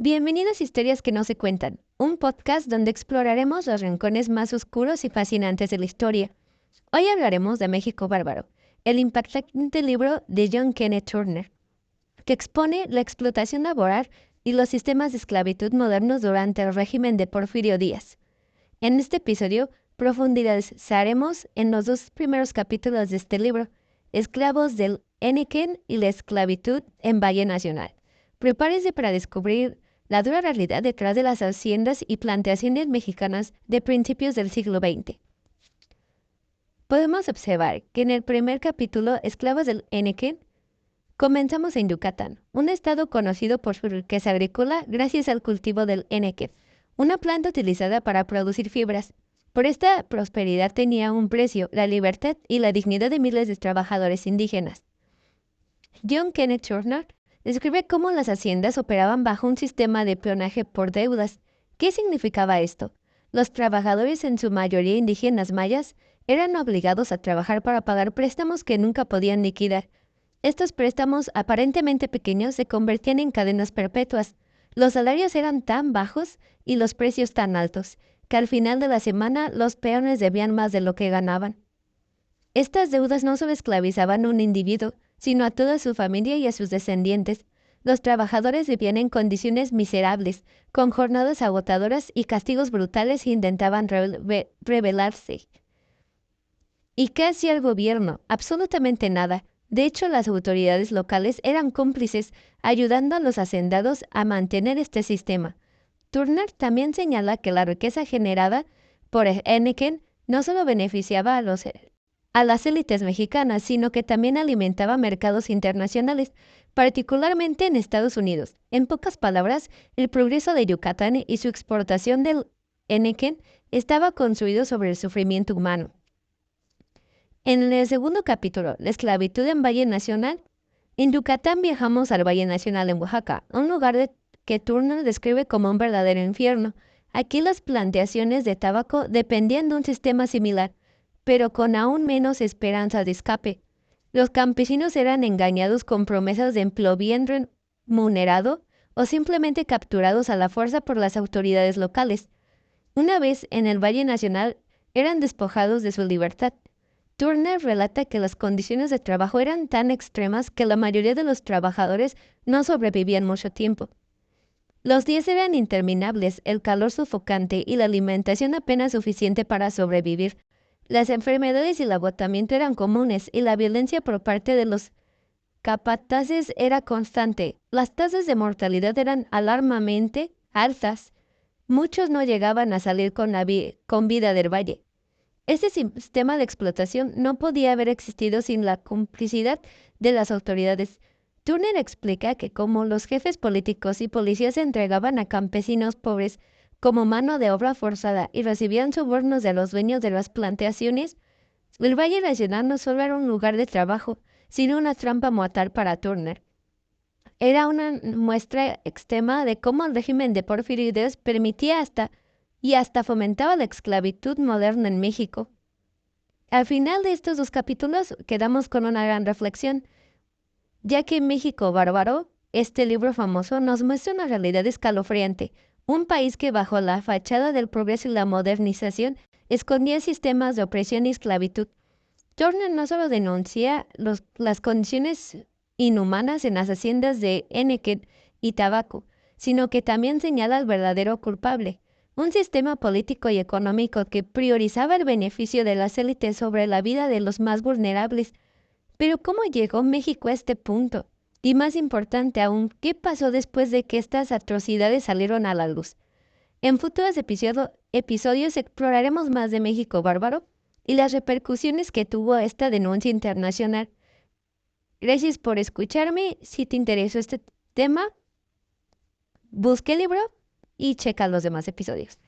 Bienvenidos a Historias que no se cuentan, un podcast donde exploraremos los rincones más oscuros y fascinantes de la historia. Hoy hablaremos de México Bárbaro, el impactante libro de John Kenneth Turner, que expone la explotación laboral y los sistemas de esclavitud modernos durante el régimen de Porfirio Díaz. En este episodio profundizaremos en los dos primeros capítulos de este libro, Esclavos del Henequén y la esclavitud en Valle Nacional. Prepárese para descubrir la dura realidad detrás de las haciendas y plantaciones mexicanas de principios del siglo XX. Podemos observar que en el primer capítulo, Esclavos del Henequén, comenzamos en Yucatán, un estado conocido por su riqueza agrícola gracias al cultivo del henequén, una planta utilizada para producir fibras. Por esta prosperidad tenía un precio, la libertad y la dignidad de miles de trabajadores indígenas. John Kenneth Turner describe cómo las haciendas operaban bajo un sistema de peonaje por deudas. ¿Qué significaba esto? Los trabajadores, en su mayoría indígenas mayas, eran obligados a trabajar para pagar préstamos que nunca podían liquidar. Estos préstamos aparentemente pequeños se convertían en cadenas perpetuas. Los salarios eran tan bajos y los precios tan altos, que al final de la semana los peones debían más de lo que ganaban. Estas deudas no solo esclavizaban a un individuo, sino a toda su familia y a sus descendientes. Los trabajadores vivían en condiciones miserables, con jornadas agotadoras y castigos brutales que intentaban rebelarse. ¿Y qué hacía el gobierno? Absolutamente nada. De hecho, las autoridades locales eran cómplices, ayudando a los hacendados a mantener este sistema. Turner también señala que la riqueza generada por el henequén no solo beneficiaba a las élites mexicanas, sino que también alimentaba mercados internacionales, particularmente en Estados Unidos. En pocas palabras, el progreso de Yucatán y su exportación del henequén estaba construido sobre el sufrimiento humano. En el segundo capítulo, la esclavitud en Valle Nacional, en Yucatán viajamos al Valle Nacional en Oaxaca, un lugar que Turner describe como un verdadero infierno. Aquí las plantaciones de tabaco dependían de un sistema similar, pero con aún menos esperanza de escape. Los campesinos eran engañados con promesas de empleo bien remunerado o simplemente capturados a la fuerza por las autoridades locales. Una vez en el Valle Nacional, eran despojados de su libertad. Turner relata que las condiciones de trabajo eran tan extremas que la mayoría de los trabajadores no sobrevivían mucho tiempo. Los días eran interminables, el calor sofocante y la alimentación apenas suficiente para sobrevivir. Las enfermedades y el agotamiento eran comunes y la violencia por parte de los capataces era constante. Las tasas de mortalidad eran alarmantemente altas. Muchos no llegaban a salir con vida del valle. Este sistema de explotación no podía haber existido sin la complicidad de las autoridades. Turner explica que como los jefes políticos y policías entregaban a campesinos pobres como mano de obra forzada y recibían sobornos de los dueños de las plantaciones, el Valle Nacional no solo era un lugar de trabajo, sino una trampa mortal para Turner. Era una muestra extrema de cómo el régimen de Porfirio Díaz permitía hasta fomentaba la esclavitud moderna en México. Al final de estos dos capítulos quedamos con una gran reflexión, ya que México Bárbaro, este libro famoso, nos muestra una realidad escalofriante, un país que bajo la fachada del progreso y la modernización escondía sistemas de opresión y esclavitud. Turner no solo denuncia las condiciones inhumanas en las haciendas de henequén y tabaco, sino que también señala al verdadero culpable, un sistema político y económico que priorizaba el beneficio de las élites sobre la vida de los más vulnerables. Pero ¿cómo llegó México a este punto? Y más importante aún, ¿qué pasó después de que estas atrocidades salieron a la luz? En futuros episodios exploraremos más de México Bárbaro y las repercusiones que tuvo esta denuncia internacional. Gracias por escucharme. Si te interesó este tema, busca el libro y checa los demás episodios.